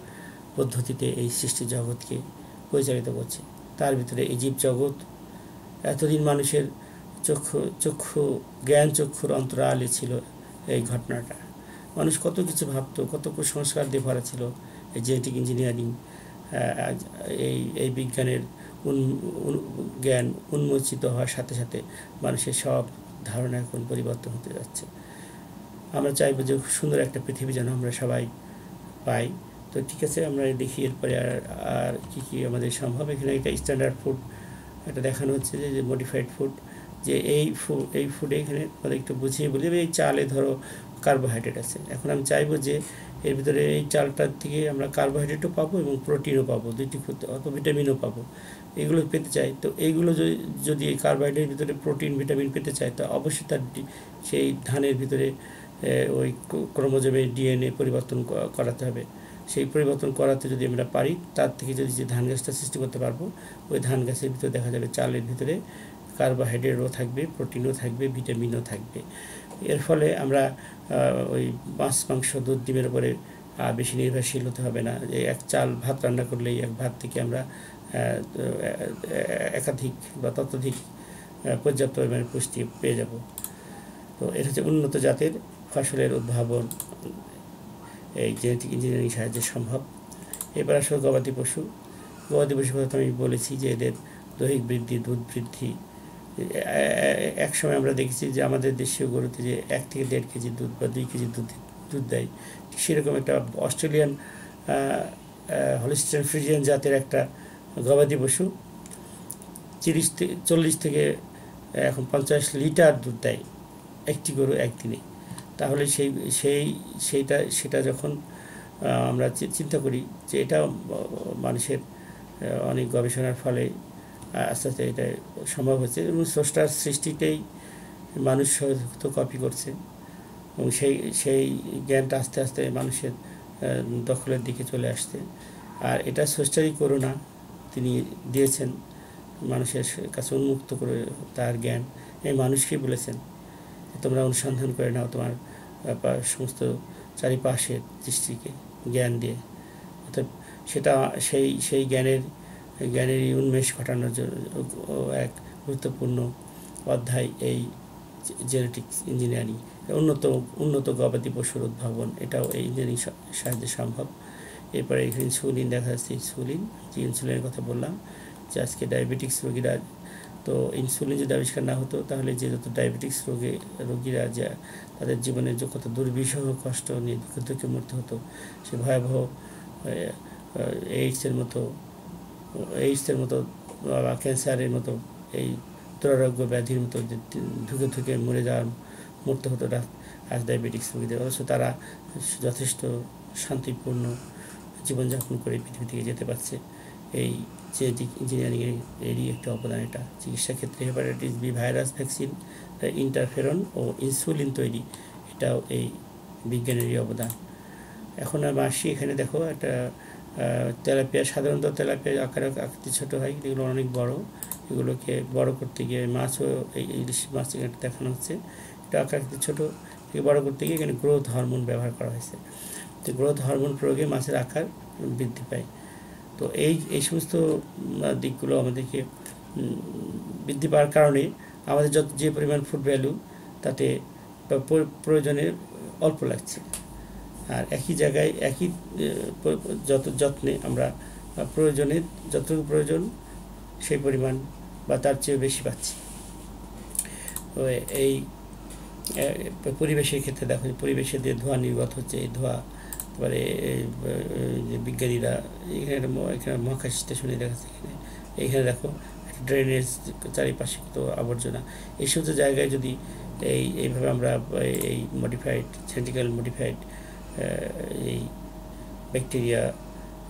পদ্ধতিতে এই সৃষ্টি জগৎকে পরিচালিত করছে। তার ভিতরে এই জীব জগৎ, এতদিন মানুষের চক্ষুর অন্তরালে ছিল এই ঘটনাটা। মানুষ কত কিছু ভাবত, কত কুসংস্কার দিয়ে ভরা ছিল। এই জেনেটিক ইঞ্জিনিয়ারিং, এই বিজ্ঞানের জ্ঞান উন্মোচিত হওয়ার সাথে সাথে মানুষের সব ধারণা এখন পরিবর্তন হতে যাচ্ছে। আমরা চাইব যে খুব সুন্দর একটা পৃথিবী যেন আমরা সবাই পাই। তো ঠিক আছে, আমরা দেখি এরপরে আর কী আমাদের সম্ভব। এখানে একটা স্ট্যান্ডার্ড ফুড এটা দেখানো হচ্ছে যে মডিফাইড ফুড, যে এই ফুডে এখানে একটু বুঝিয়ে বলি, এই চালে ধরো কার্বোহাইড্রেট আছে। এখন আমি চাইবো যে এর ভিতরে এই চালটার থেকে আমরা কার্বোহাইড্রেটও পাবো এবং প্রোটিনও পাবো, দুইটি অত ভিটামিনও পাবো। এগুলো পেতে চাই, তো এইগুলো যদি এই কার্বোহাইড্রেটের ভিতরে প্রোটিন ভিটামিন পেতে চাই, তো অবশ্যই তার সেই ধানের ভিতরে ওই ক্রোমোজোমের ডিএনএ পরিবর্তন করাতে হবে। সেই পরিবর্তন করাতে যদি আমরা পারি, তার থেকে যদি যে ধান গাছটা সৃষ্টি করতে পারবো, ওই ধান গাছের ভিতরে দেখা যাবে চালের ভিতরে কার্বোহাইড্রেটও থাকবে, প্রোটিনও থাকবে, ভিটামিনও থাকবে। এর ফলে আমরা ওই মাছ, মাংস, দুধ, ডিমের উপরে বেশি নির্ভরশীল হতে হবে না। যে এক চাল ভাত রান্না করলেই এক ভাত থেকে আমরা একাধিক বা ততোধিক পর্যাপ্ত পরিমাণে পুষ্টি পেয়ে যাব। তো এটা হচ্ছে উন্নত জাতের ফসলের উদ্ভাবন এই জেনেটিক ইঞ্জিনিয়ারিং সাহায্যে সম্ভব। এবার আসলে গবাদি পশু কথা আমি বলেছি যে এদের দৈহিক বৃদ্ধি, দুধ বৃদ্ধি। এক সময় আমরা দেখেছি যে আমাদের দেশীয় গরুতে যে 1 থেকে 1.5 কেজি দুধ বা 2 কেজি দুধ দেয়, সেরকম একটা অস্ট্রেলিয়ান হলিস্টিয়ান ফ্রিজিয়ান জাতের একটা গবাদি পশু 40 থেকে এখন 50 লিটার দুধ দেয় একটি গরু একদিনে। তাহলে সেটা যখন আমরা চিন্তা করি যে এটা মানুষের অনেক গবেষণার ফলে আস্তে আস্তে এটা সম্ভব হচ্ছে, এবং স্রষ্টার সৃষ্টিতেই মানুষ তো কপি করছে, এবং সেই জ্ঞানটা আস্তে আস্তে মানুষের দখলের দিকে চলে আসছে। আর এটা স্রষ্টারই করুণা, তিনি দিয়েছেন মানুষের কাছে উন্মুক্ত করে তার জ্ঞান। এই মানুষকেই বলেছেন তোমরা অনুসন্ধান করে নাও তোমার সমস্ত চারিপাশের দৃষ্টিকে জ্ঞান দিয়ে। অর্থাৎ সেটা সেই জ্ঞানেরই উন্মেষ ঘটানোর জন্য এক গুরুত্বপূর্ণ অধ্যায় এই জেনেটিক ইঞ্জিনিয়ারিং। উন্নত গবাদি পশুর উদ্ভাবন, এটাও এই ইঞ্জিনিয়ারিং সাহায্যে সম্ভব। এরপরে এখানে ইনসুলিন দেখা যাচ্ছে, যে ইনসুলিনের কথা বললাম, যে আজকে ডায়াবেটিক্স রোগীরা, তো ইনসুলিন যদি আবিষ্কার না হতো তাহলে যে যত ডায়াবেটিক্স রোগীরা যা তাদের জীবনের যে কত দুর্বিষহ কষ্ট নিয়ে দুঃখে মরতে হতো, সে ভয়াবহ এইডসের মতো বা ক্যান্সারের মতো এই দুরারোগ্য ব্যাধির মতো ধুকে মরতে হতো আজ ডায়াবেটিক্স রোগীদের। অথচ তারা যথেষ্ট শান্তিপূর্ণ জীবনযাপন করে পৃথিবী থেকে যেতে পারছে। এই জেনেটিক ইঞ্জিনিয়ারিংয়েরই একটা অবদান এটা। চিকিৎসা ক্ষেত্রে hepatitis B virus vaccine, interferon ও ইনসুলিন তৈরি, এটাও এই বিজ্ঞানেরই অবদান। এখন আমি আসি, এখানে দেখো একটা তেলাপিয়া, সাধারণত তেলাপিয়া আকৃতি ছোটো হয়, এগুলো অনেক বড়। এগুলোকে বড় করতে গিয়ে মাছও এই ইলিশ মাছ এখানে দেখানো হচ্ছে, এটা আকার ছোটো থেকে বড় করতে গিয়ে এখানে গ্রোথ হরমোন ব্যবহার করা হয়েছে। তো গ্রোথ হরমোন প্রয়োগে মাছের আকার বৃদ্ধি পায়। তো এই সমস্ত দিকগুলো আমাদেরকে বৃদ্ধি পাওয়ার কারণে আমাদের যে পরিমাণ ফুড ভ্যালু তাতে প্রয়োজনের অল্প লাগছে, আর একই জায়গায় একই যত্নে আমরা প্রয়োজনের যতটুকু প্রয়োজন সেই পরিমাণ বা তার চেয়ে বেশি পাচ্ছি। তো এই পরিবেশের ক্ষেত্রে দেখো, পরিবেশে যে ধোঁয়া নির্গত হচ্ছে, এই ধোঁয়া তারপরে যে বিজ্ঞানীরা এখানে মহাকাশ স্টেশনে দেখাচ্ছে, এইখানে দেখো ড্রেনেজ চারিপাশে কত আবর্জনা। এই সমস্ত জায়গায় যদি এইভাবে আমরা এই মডিফাইড জেনেটিক্যাল মডিফাইড এই ব্যাকটেরিয়া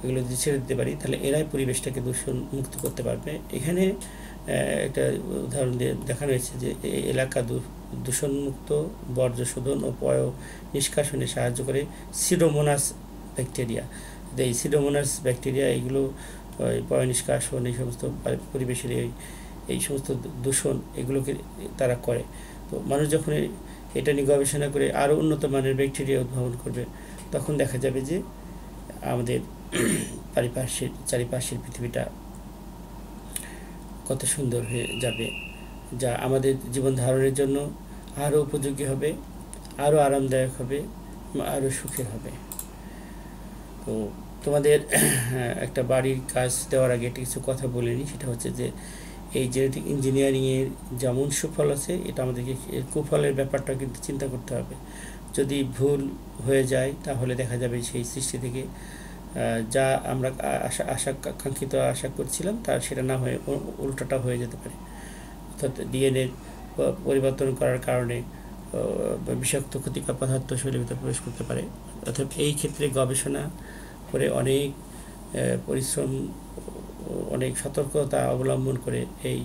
এগুলো যদি ছেড়ে দিতে পারি, তাহলে এরাই পরিবেশটাকে দূষণ মুক্ত করতে পারবে। এখানে একটা উদাহরণ দিয়ে দেখানো হয়েছে যে এই এলাকা দূষণমুক্ত বর্জ্য শোধন ও পয় নিষ্কাশনে সাহায্য করে সিডোমোনাস ব্যাকটেরিয়া। এই সিডোমোনাস ব্যাকটেরিয়া এগুলো পয় নিষ্কাশন, এই সমস্ত পরিবেশের এই সমস্ত দূষণ এগুলোকে তারা করে। তো মানুষ যখন এটা নিয়ে গবেষণা করে আরও উন্নত মানের ব্যাকটেরিয়া উদ্ভাবন করবে, তখন দেখা যাবে যে আমাদের চারিপাশের পৃথিবীটা কত সুন্দর হয়ে যাবে, যা আমাদের জীবন ধারণের জন্য আরও উপযোগী হবে, আরও আরামদায়ক হবে, আরও সুখের হবে। তো তোমাদের একটা বাড়ির কাজ দেওয়ার আগে একটা কিছু কথা বলিনি, সেটা হচ্ছে যে এই জেনেটিক ইঞ্জিনিয়ারিংয়ের যেমন সুফল আছে, এটা আমাদেরকে কুফলের ব্যাপারটা কিন্তু চিন্তা করতে হবে। যদি ভুল হয়ে যায় তাহলে দেখা যাবে সেই সৃষ্টি থেকে যা আমরা কাঙ্ক্ষিত আশা করছিলাম তার সেটা না হয়ে উল্টোটা হয়ে যেতে পারে। অর্থাৎ ডিএনএ পরিবর্তন করার কারণে বিষাক্ত ক্ষতিকর পদার্থ শরীরের ভিতরে প্রবেশ করতে পারে। অর্থাৎ এই ক্ষেত্রে গবেষণা করে অনেক পরিশ্রম, অনেক সতর্কতা অবলম্বন করে এই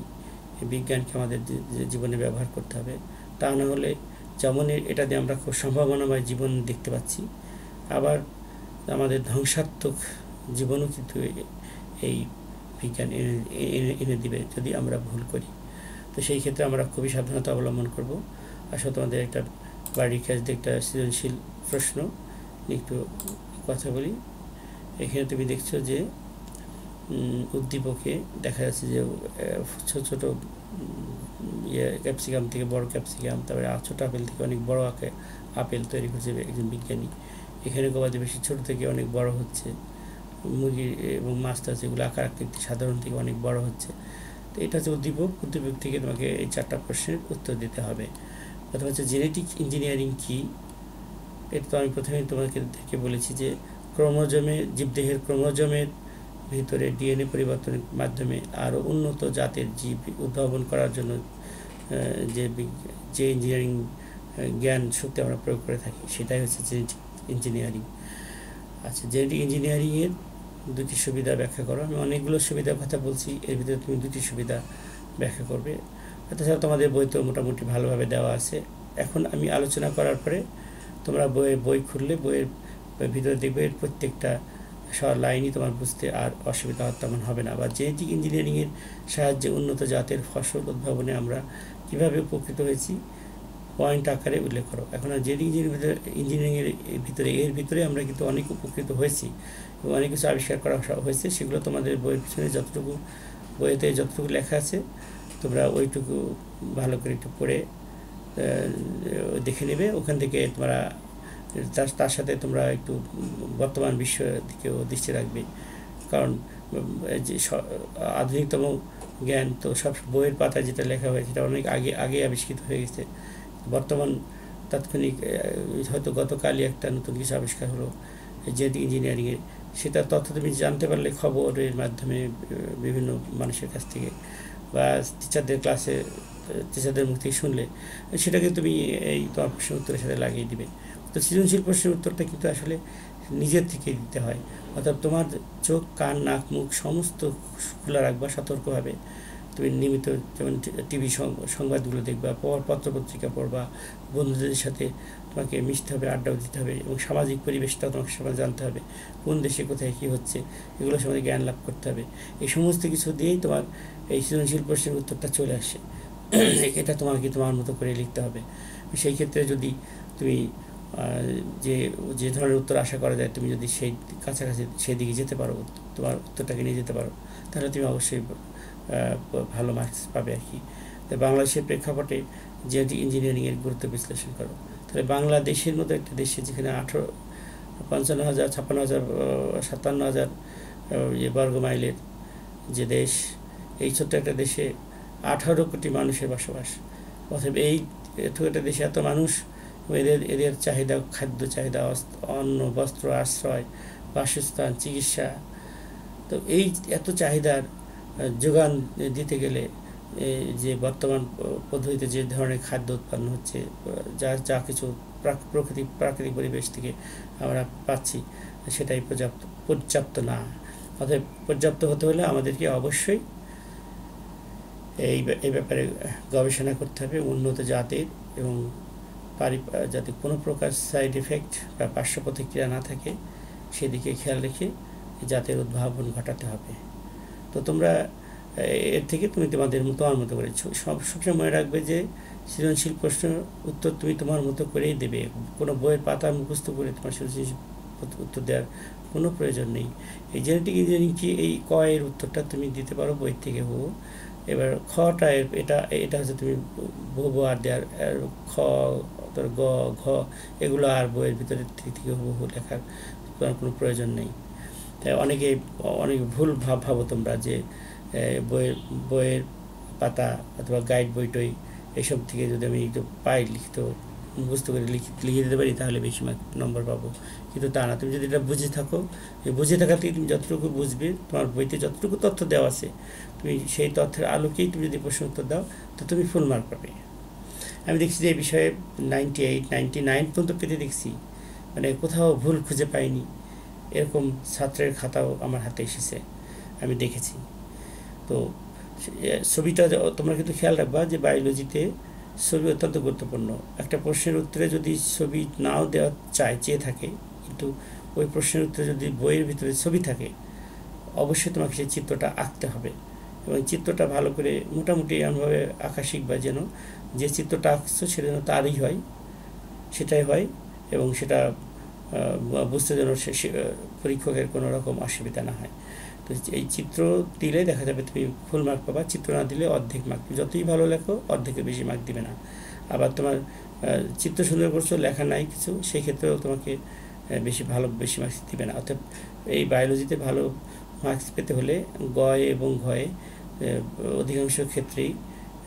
বিজ্ঞানকে আমাদের জীবনে ব্যবহার করতে হবে। তা না হলে যেমন এটা দিয়ে আমরা খুব সম্ভাবনাময় জীবন দেখতে পাচ্ছি, আবার আমাদের ধ্বংসাত্মক জীবনও কিন্তু এই বিজ্ঞান এনে দিবে যদি আমরা ভুল করি। তো সেই ক্ষেত্রে আমরা খুবই সাবধানতা অবলম্বন করব। আসলে তোমাদের একটা বাড়ির কাজ দিয়ে একটা সৃজনশীল প্রশ্ন একটু কথা বলি। এখানে তুমি দেখছো যে উদ্দীপকে দেখা যাচ্ছে যে ছোট ছোট ক্যাপসিকাম থেকে বড় ক্যাপসিকাম, তারপরে ছোট আপেল থেকে অনেক বড় আপেল তৈরি করছে একজন বিজ্ঞানী। এখানে গবাদি বেশি ছোট থেকে অনেক বড় হচ্ছে, মুরগি এবং মাছ টাছ এগুলো আকার আকৃতি সাধারণ থেকে অনেক বড় হচ্ছে। তো এটা হচ্ছে উদ্দীপক থেকে তোমাকে এই 4টা প্রশ্নের উত্তর দিতে হবে। প্রথম হচ্ছে জেনেটিক ইঞ্জিনিয়ারিং কি। এটা তো আমি প্রথমেই তোমাকে বলেছি যে জীবদেহের ক্রোমোজোমের ভিতরে ডিএনএ পরিবর্তনের মাধ্যমে আরও উন্নত জাতের জীব উদ্ভাবন করার জন্য যে ইঞ্জিনিয়ারিং জ্ঞান শক্তি আমরা প্রয়োগ করে থাকি, সেটাই হচ্ছে জেনেটিক ইঞ্জিনিয়ারিং। আচ্ছা, জেনেটিক ইঞ্জিনিয়ারিংয়ের 2টি সুবিধা ব্যাখ্যা করো। আমি অনেকগুলো সুবিধার কথা বলছি, এর ভিতরে তুমি 2টি সুবিধা ব্যাখ্যা করবে। তাছাড়া তোমাদের বই তো মোটামুটি ভালোভাবে দেওয়া আছে। এখন আমি আলোচনা করার পরে তোমরা বই খুললে বইয়ের ভিতরে দেখবে এর প্রত্যেকটা লাইনই তোমার বুঝতে আর অসুবিধা তেমন হবে না। বা জেনেটিক ইঞ্জিনিয়ারিংয়ের সাহায্যে উন্নত জাতের ফসল উদ্ভাবনে আমরা কীভাবে উপকৃত হয়েছি পয়েন্ট আকারে উল্লেখ করো। এখন জেনেটিক ইঞ্জিনিয়ারিংয়ের ভিতরে আমরা কিন্তু অনেক উপকৃত হয়েছি এবং অনেক কিছু আবিষ্কার করা হয়েছে। সেগুলো তোমাদের বইয়ের পিছনে বইয়েতে যতটুকু লেখা আছে তোমরা ওইটুকু ভালো করে একটু পড়ে দেখে নেবে। ওখান থেকে তোমরা তার সাথে তোমরা একটু বর্তমান বিশ্বের দিকেও দৃষ্টি রাখবে, কারণ যে আধুনিকতম জ্ঞান তো সব বইয়ের পাতায় যেটা লেখা হয়েছে সেটা অনেক আগে আবিষ্কৃত হয়ে গেছে। বর্তমান তাৎক্ষণিক হয়তো গতকালই একটা নতুন কিছু আবিষ্কার হলো জেনেটিক ইঞ্জিনিয়ারিংয়ের, সেটা তথ্য তুমি জানতে পারলে খবরের মাধ্যমে বিভিন্ন মানুষের কাছ থেকে বা টিচারদের মুখ থেকে শুনলে সেটাকে তুমি এই তোমার প্রশ্নের উত্তরের সাথে লাগিয়ে দিবে। তো সৃজনশীল প্রশ্নের উত্তরটা কিন্তু আসলে নিজের থেকে দিতে হয়। অর্থাৎ তোমার চোখ, কান, নাক, মুখ সমস্ত খোলা রাখবা সতর্কভাবে। তুমি নিয়মিত যেমন টিভি সংবাদগুলো দেখবা, পত্রপত্রিকা পড়বা, বন্ধুদের সাথে তোমাকে মিশতে হবে, আড্ডাও দিতে হবে এবং সামাজিক পরিবেশটাও তোমাকে সবাই জানতে হবে, কোন দেশে কোথায় কী হচ্ছে এগুলো সম্বন্ধে জ্ঞান লাভ করতে হবে। এই সমস্ত কিছু দিয়েই তোমার এই সৃজনশীল প্রশ্নের উত্তরটা চলে আসে। এটা তোমাকে তোমার মতো করে লিখতে হবে। সেই ক্ষেত্রে যদি তুমি যে যে ধরনের উত্তর আশা করা যায়, তুমি যদি সেই কাছাকাছি সেদিকে যেতে পারো, তোমার উত্তরটাকে নিয়ে যেতে পারো, তাহলে তুমি অবশ্যই ভালো মার্কস পাবে আর কি। বাংলাদেশের প্রেক্ষাপটে জেনেটিক ইঞ্জিনিয়ারিংয়ের গুরুত্ব বিশ্লেষণ করো। তাহলে বাংলাদেশের মতো একটা দেশে যেখানে 55,000, 56,000, 57,000 বর্গ মাইলের যে দেশ, এই ছোট্ট একটা দেশে 18 কোটি মানুষের বসবাস। অতএব এই একটা দেশে এত মানুষ, এদের চাহিদা, খাদ্য চাহিদা, অন্ন, বস্ত্র, আশ্রয়, বাসস্থান, চিকিৎসা, তো এই এত চাহিদার যোগান দিতে গেলে যে বর্তমান পদ্ধতিতে যে ধরনের খাদ্য উৎপন্ন হচ্ছে, যা কিছু প্রাকৃতিক পরিবেশ থেকে আমরা পাচ্ছি, সেটাই পর্যাপ্ত না। অতএব পর্যাপ্ত হতে হলে আমাদেরকে অবশ্যই এই ব্যাপারে গবেষণা করতে হবে, উন্নত জাতের এবং যাতে কোনো প্রকার সাইড এফেক্ট বা পার্শ্ব প্রতিক্রিয়া না থাকে সেদিকে খেয়াল রেখে জাতের উদ্ভাবন ঘটাতে হবে। তো তোমরা এর থেকে তুমি তোমার মতো করে সবসময় মনে রাখবে যে সৃজনশীল প্রশ্নের উত্তর তুমি তোমার মতো করেই দেবে। কোনো বইয়ের পাতা মুখস্থ করে তোমার সৃজনশীল উত্তর দেওয়ার কোনো প্রয়োজন নেই। এই জেনেটিক ইঞ্জিনিয়ারিং কি, এই ক এর উত্তরটা তুমি দিতে পারো বই থেকে হুবহু। এবার খটা এটা হচ্ছে তুমি হুবহু আর দেওয়ার, খ, গ, ঘ এগুলো আর বইয়ের ভিতরে থেকে হুবহু লেখার কোনো প্রয়োজন নেই। তাই অনেক ভুল ভাবো তোমরা যে বইয়ের পাতা অথবা গাইড বইটই এইসব থেকে যদি আমি একটু লিখিত মুখস্থ করে লিখে দিতে পারি তাহলে বেশি নম্বর পাবো, কিন্তু তা না। তুমি যদি এটা বুঝে থাকো, এই বুঝে থাকা থেকে তুমি যতটুকু বুঝবে, তোমার বইতে যতটুকু তথ্য দেওয়া আছে, তুমি সেই তথ্যের আলোকেই তুমি যদি প্রশ্ন উত্তর দাও তো তুমি ফুল মার্ক পাবে। আমি দেখছি যে এই বিষয়ে 98, 99 পর্যন্ত পেতে দেখছি, মানে কোথাও ভুল খুঁজে পাইনি, এরকম ছাত্রের খাতাও আমার হাতে এসেছে, আমি দেখেছি। তো ছবিটা তোমরা কিন্তু খেয়াল রাখবা যে বায়োলজিতে ছবি অত্যন্ত গুরুত্বপূর্ণ। একটা প্রশ্নের উত্তরে যদি ছবি নাও দেওয়া চেয়ে থাকে, কিন্তু ওই প্রশ্নের উত্তরে যদি বইয়ের ভিতরে ছবি থাকে, অবশ্যই তোমাকে সেই চিত্রটা আঁকতে হবে। এবং চিত্রটা ভালো করে মোটামুটি এমনভাবে আঁকা শিখবা যেন যে চিত্রটা আঁকছো সেটা যেন তারই হয়, সেটাই হয়, এবং সেটা বুঝতে যেন পরীক্ষকের কোনো রকম অসুবিধা না হয়। তো এই চিত্র দিলে দেখা যাবে তুমি ফুল মার্ক পাবা, চিত্র না দিলে অর্ধেক মার্ক। যতই ভালো লেখো অর্ধেকের বেশি মার্ক দিবে না। আবার তোমার চিত্র সুন্দর করছো, লেখা নাই কিছু, সেই ক্ষেত্রেও তোমাকে বেশি মার্কস দিবে না। অর্থাৎ এই বায়োলজিতে ভালো মার্কস পেতে হলে গয়ে এবং ঘয়ে অধিকাংশ ক্ষেত্রেই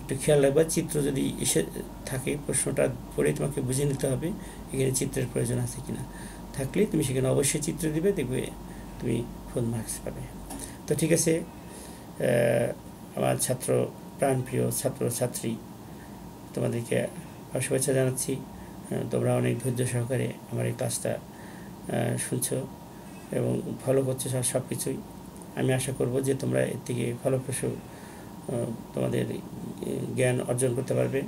একটু খেয়াল রাখবা, চিত্র যদি এসে থাকে প্রশ্নটা পড়ে তোমাকে বুঝে নিতে হবে এখানে চিত্রের প্রয়োজন আছে কিনা। থাকলে তুমি সেখানে অবশ্যই চিত্র দিবে, দেখবে তুমি ফুল মার্কস পাবে। তো ঠিক আছে, আমার প্রাণপ্রিয় ছাত্রছাত্রী, তোমাদেরকে শুভেচ্ছা জানাচ্ছি। তোমরা অনেক ধৈর্য সহকারে আমার এই ক্লাসটা শুনছো এবং ফলো করছো সব কিছুই। আমি আশা করব যে তোমরা এর থেকে ফলপ্রসূ তোমাদের জ্ঞান অর্জন করতে পারবে।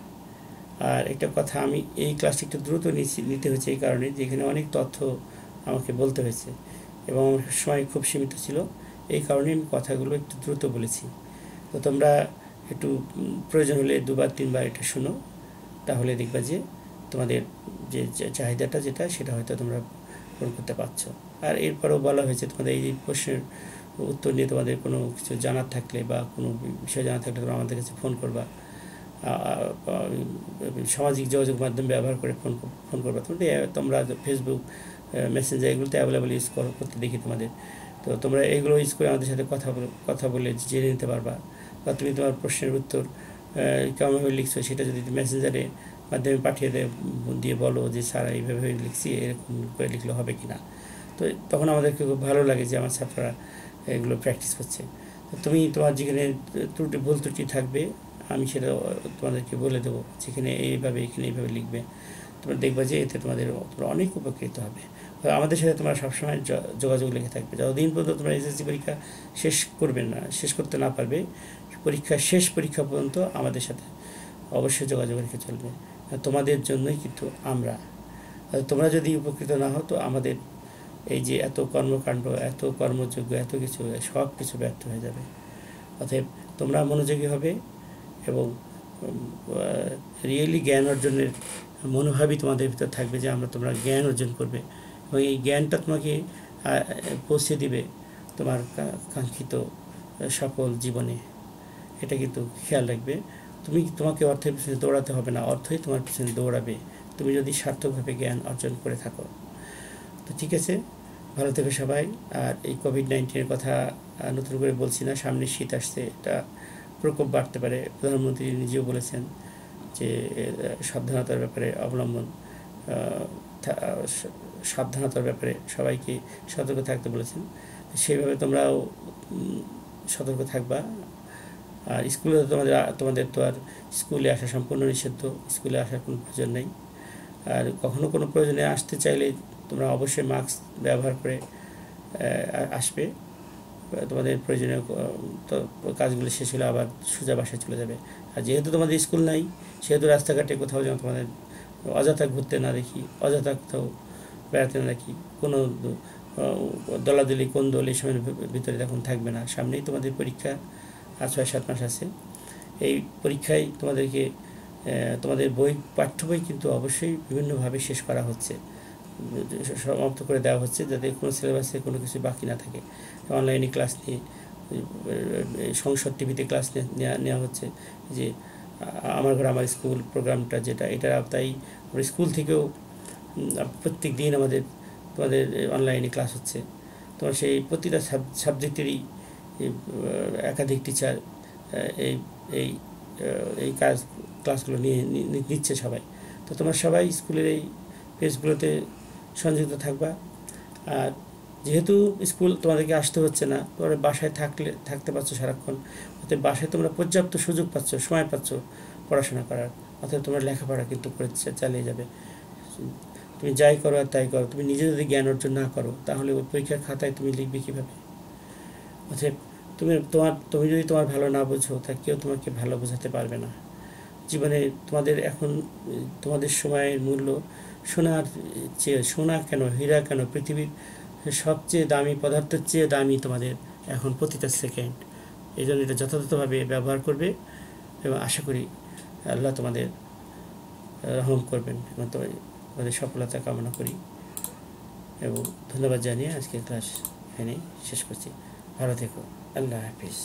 আর একটা কথা, আমি এই ক্লাসটি একটু দ্রুত নিতে হয়েছে এই কারণে যে এখানে অনেক তথ্য আমাকে বলতে হয়েছে এবং সময় খুব সীমিত ছিল, এই কারণে আমি কথাগুলো একটু দ্রুত বলেছি। তো তোমরা একটু প্রয়োজন হলে 2 বার 3 বার এটা শোনো, তাহলে দেখবা যে তোমাদের যে চাহিদাটা সেটা হয়তো তোমরা পূরণ করতে পারছো। আর এরপরও বলা হয়েছে তোমাদের এই প্রশ্নের উত্তর নিয়ে তোমাদের কোনো কিছু জানার থাকলে বা কোনো বিষয় জানার থাকলে তোমরা আমাদের কাছে ফোন করবা, সামাজিক যোগাযোগ মাধ্যম ব্যবহার করে ফোন করবা। তোমরা ফেসবুক, মেসেঞ্জার এগুলোতে অ্যাভেলেবল ইউজ করতে দেখি তোমাদের। তো তোমরা এগুলো ইউজ করে আমাদের সাথে কথা বলে জেনে নিতে পারবা, বা তুমি তোমার প্রশ্নের উত্তর কেমনভাবে লিখছো সেটা যদি মেসেঞ্জারে মাধ্যমে পাঠিয়ে দিয়ে বলো যে স্যার এইভাবে লিখছি, এরকম করে লিখলে হবে কি না। তো তখন আমাদেরকে খুব ভালো লাগে যে আমার ছাত্ররা এগুলো প্র্যাকটিস করছে। তো তুমি তোমার যেখানে ভুল ত্রুটি থাকবে আমি সেটা তোমাদেরকে বলে দেবো, যেখানে এখানে এইভাবে লিখবে। তোমরা দেখবা যে এতে তোমরা অনেক উপকৃত হবে। আমাদের সাথে তোমরা সবসময় যোগাযোগ লেগে থাকবে। যতদিন পর্যন্ত তোমরা এসএসসি পরীক্ষা শেষ করতে না পারবে, শেষ পরীক্ষা পর্যন্ত আমাদের সাথে অবশ্যই যোগাযোগ রেখে চলবে। তোমাদের জন্যই কিন্তু আমরা, তোমরা যদি উপকৃত না হও তো আমাদের এই যে এত কর্মকাণ্ড, এত কর্মযোগ্য, এত কিছু, সব কিছু ব্যর্থ হয়ে যাবে। অতএব তোমরা মনোযোগী হবে এবং রিয়েলি জ্ঞান অর্জনের মনোভাবই তোমাদের ভিতর থাকবে যে তোমরা জ্ঞান অর্জন করবে এবং এই জ্ঞানটা তোমাকে পৌঁছে দিবে তোমার কাঙ্ক্ষিত সফল জীবনে। এটা কিন্তু খেয়াল রাখবে। তোমাকে অর্থের পিছনে দৌড়াতে হবে না, অর্থই তোমার পিছনে দৌড়াবে তুমি যদি সার্থকভাবে জ্ঞান অর্জন করে থাকো। তো ঠিক আছে, ভালো থেকো সবাই। আর এই কোভিড-19 কথা নতুন করে বলছি না, সামনে শীত আসছে, এটা প্রকোপ বাড়তে পারে। প্রধানমন্ত্রী নিজেও বলেছেন যে সাবধানতার ব্যাপারে সাবধানতার ব্যাপারে সবাইকে সতর্ক থাকতে বলেছেন। সেইভাবে তোমরাও সতর্ক থাকবা। আর স্কুলে তোমাদের তো আর স্কুলে আসা সম্পূর্ণ নিষিদ্ধ, স্কুলে আসার কোনো প্রয়োজন নেই। আর কখনো কোনো প্রয়োজনে আসতে চাইলে তোমরা অবশ্যই মাস্ক ব্যবহার করে আসবে। তোমাদের প্রয়োজনীয় কাজগুলো শেষ হলে আবার সোজা বাসায় চলে যাবে। আর যেহেতু তোমাদের স্কুল নাই, সেহেতু রাস্তাঘাটে কোথাও যেন তোমাদের অযথা ঘুরতে না দেখি, অযথা কোথাও বেড়াতে না দেখি, কোনো দলাদলি কোন দল এই সময়ের ভিতরে তখন থাকবে না। সামনেই তোমাদের পরীক্ষা, আর 6-7 মাস আছে। এই পরীক্ষায় তোমাদেরকে তোমাদের পাঠ্য বই কিন্তু অবশ্যই বিভিন্নভাবে শেষ করা হচ্ছে, সমাপ্ত করে দেওয়া হচ্ছে, যাতে কোনো সিলেবাসে কোনো কিছু বাকি না থাকে। অনলাইনে ক্লাস নিয়ে সংসদ টিভিতে ক্লাস নেওয়া হচ্ছে, যে আমার ঘর আমার স্কুল প্রোগ্রামটা যেটা, এটার আওতায় আমরা স্কুল থেকেও প্রত্যেক দিন তোমাদের অনলাইনে ক্লাস হচ্ছে। তোমার সেই প্রতিটা সাবজেক্টেরই একাধিক টিচার এই ক্লাসগুলো নিচ্ছে সবাই। তো তোমরা সবাই স্কুলের এই পেজগুলোতে সংযুক্ত থাকবা। আর যেহেতু স্কুল তোমাদেরকে আসতে হচ্ছে না, তোমরা বাসায় থাকতে পারছো সারাক্ষণ, অর্থাৎ বাসায় তোমরা পর্যাপ্ত সুযোগ পাচ্ছ, সময় পাচ্ছ পড়াশোনা করার, অর্থাৎ তোমরা লেখাপড়া কিন্তু করে চালিয়ে যাবে। তুমি যাই করো আর তাই করো, তুমি নিজে যদি জ্ঞান অর্জন না করো তাহলে ওই পরীক্ষার খাতায় তুমি লিখবে কীভাবে? অর্থাৎ তুমি যদি তোমার ভালো না বোঝো, তা কেউ তোমাকে ভালো বোঝাতে পারবে না। জীবনে তোমাদের সময়ের মূল্য সোনা কেন, হীরা কেন, পৃথিবীর সবচেয়ে দামি পদার্থের চেয়ে দামি তোমাদের এখন প্রতিটা সেকেন্ড। এই জন্য এটা যথাযথভাবে ব্যবহার করবে এবং আশা করি আল্লাহ তোমাদের রহম করবেন এবং তোমাদের সফলতা কামনা করি এবং ধন্যবাদ জানিয়ে আজকের ক্লাস এখানেই শেষ করছি। ভালো থেকো, আল্লাহ হাফিজ।